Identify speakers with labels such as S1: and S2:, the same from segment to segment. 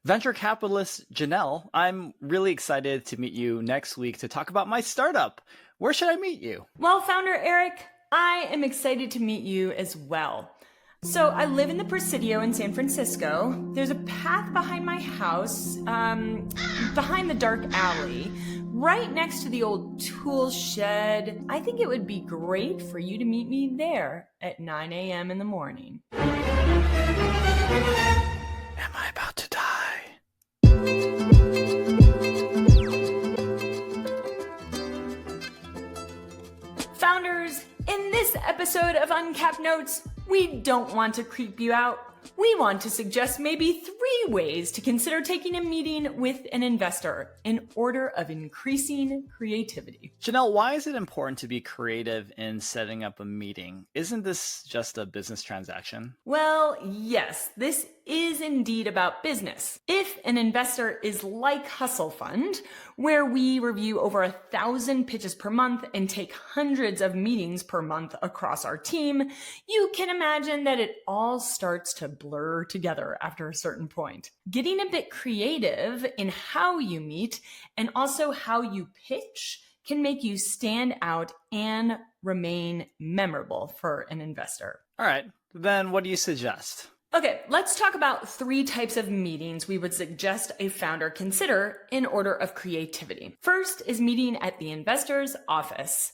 S1: Venture capitalist Janelle, I'm really excited to meet you next week to talk about my startup. Where should I meet you?
S2: Well, founder Eric, I am excited to meet you as well. So I live in the Presidio in San Francisco. There's a path behind my house, behind the dark alley, right next to the old tool shed. I think it would be great for you to meet me there at 9 a.m. in the morning.
S1: Am I about to die?
S2: Founders, in this episode of Uncapped Notes, we don't want to creep you out. We want to suggest maybe 3 ways to consider taking a meeting with an investor in order of increasing creativity.
S1: Janelle, why is it important to be creative in setting up a meeting? Isn't this just a business transaction?
S2: Well, yes, this is indeed about business. If an investor is like Hustle Fund, where we review over 1,000 pitches per month and take hundreds of meetings per month across our team, you can imagine that it all starts to blur together after a certain point. Getting a bit creative in how you meet and also how you pitch can make you stand out and remain memorable for an investor.
S1: All right, then what do you suggest?
S2: Okay, let's talk about 3 types of meetings we would suggest a founder consider in order of creativity. First is meeting at the investor's office.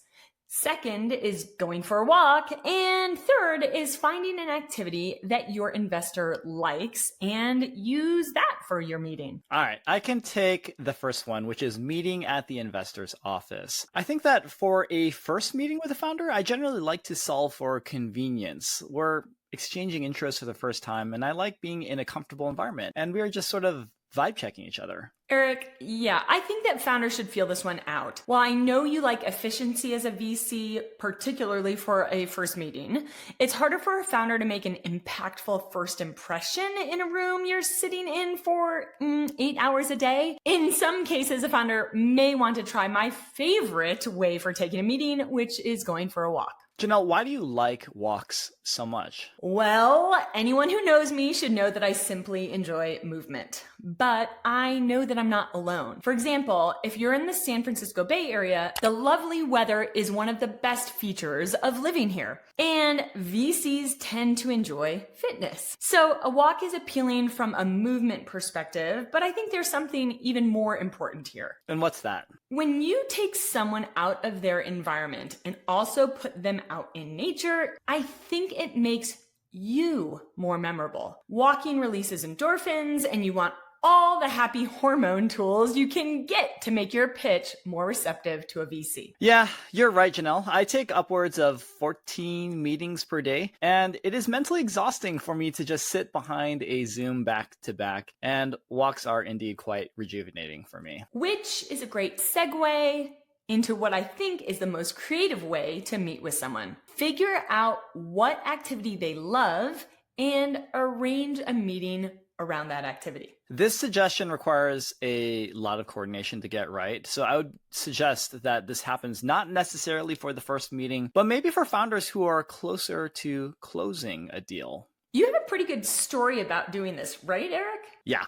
S2: Second is going for a walk. And third is finding an activity that your investor likes and use that for your meeting.
S1: All right, I can take the first one, which is meeting at the investor's office. I think that for a first meeting with a founder, I generally like to solve for convenience. We're exchanging interests for the first time, and I like being in a comfortable environment, and we are just sort of vibe checking each other.
S2: Eric, yeah, I think that founders should feel this one out. While I know you like efficiency as a VC, particularly for a first meeting, it's harder for a founder to make an impactful first impression in a room you're sitting in for 8 hours a day. In some cases, a founder may want to try my favorite way for taking a meeting, which is going for a walk.
S1: Janelle, why do you like walks so much?
S2: Well, anyone who knows me should know that I simply enjoy movement. But I know that I'm not alone. For example, if you're in the San Francisco Bay Area, the lovely weather is one of the best features of living here. And VCs tend to enjoy fitness. So a walk is appealing from a movement perspective, but I think there's something even more important here.
S1: And what's that?
S2: When you take someone out of their environment and also put them out in nature, I think it makes you more memorable. Walking releases endorphins, and you want all the happy hormone tools you can get to make your pitch more receptive to a VC.
S1: Yeah, you're right, Janelle. I take upwards of 14 meetings per day, and it is mentally exhausting for me to just sit behind a Zoom back to back, and walks are indeed quite rejuvenating for me.
S2: Which is a great segue into what I think is the most creative way to meet with someone. Figure out what activity they love and arrange a meeting around that activity.
S1: This suggestion requires a lot of coordination to get right. So I would suggest that this happens not necessarily for the first meeting, but maybe for founders who are closer to closing a deal.
S2: You have a pretty good story about doing this, right, Eric?
S1: Yeah.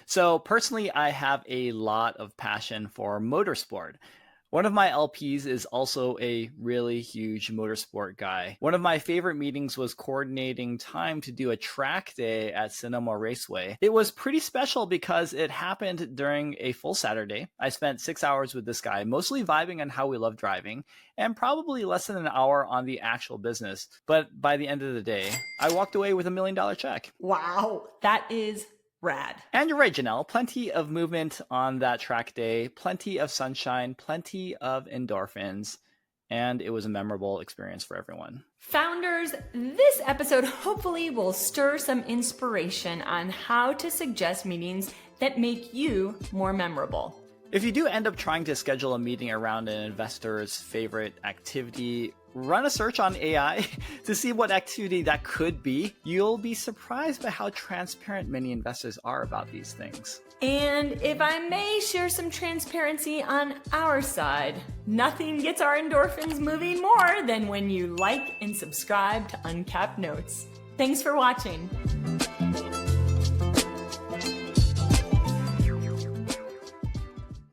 S1: So personally, I have a lot of passion for motorsport. One of my LPs is also a really huge motorsport guy. One of my favorite meetings was coordinating time to do a track day at Sonoma Raceway. It was pretty special because it happened during a full Saturday. I spent 6 hours with this guy, mostly vibing on how we love driving, and probably less than an hour on the actual business. But by the end of the day, I walked away with $1 million check.
S2: Wow, that is rad.
S1: And you're right, Janelle. Plenty of movement on that track day, plenty of sunshine, plenty of endorphins, and it was a memorable experience for everyone.
S2: Founders, this episode hopefully will stir some inspiration on how to suggest meetings that make you more memorable.
S1: If you do end up trying to schedule a meeting around an investor's favorite activity, run a search on AI to see what activity that could be. You'll be surprised by how transparent many investors are about these things.
S2: And if I may share some transparency on our side, nothing gets our endorphins moving more than when you like and subscribe to Uncapped Notes. Thanks for watching.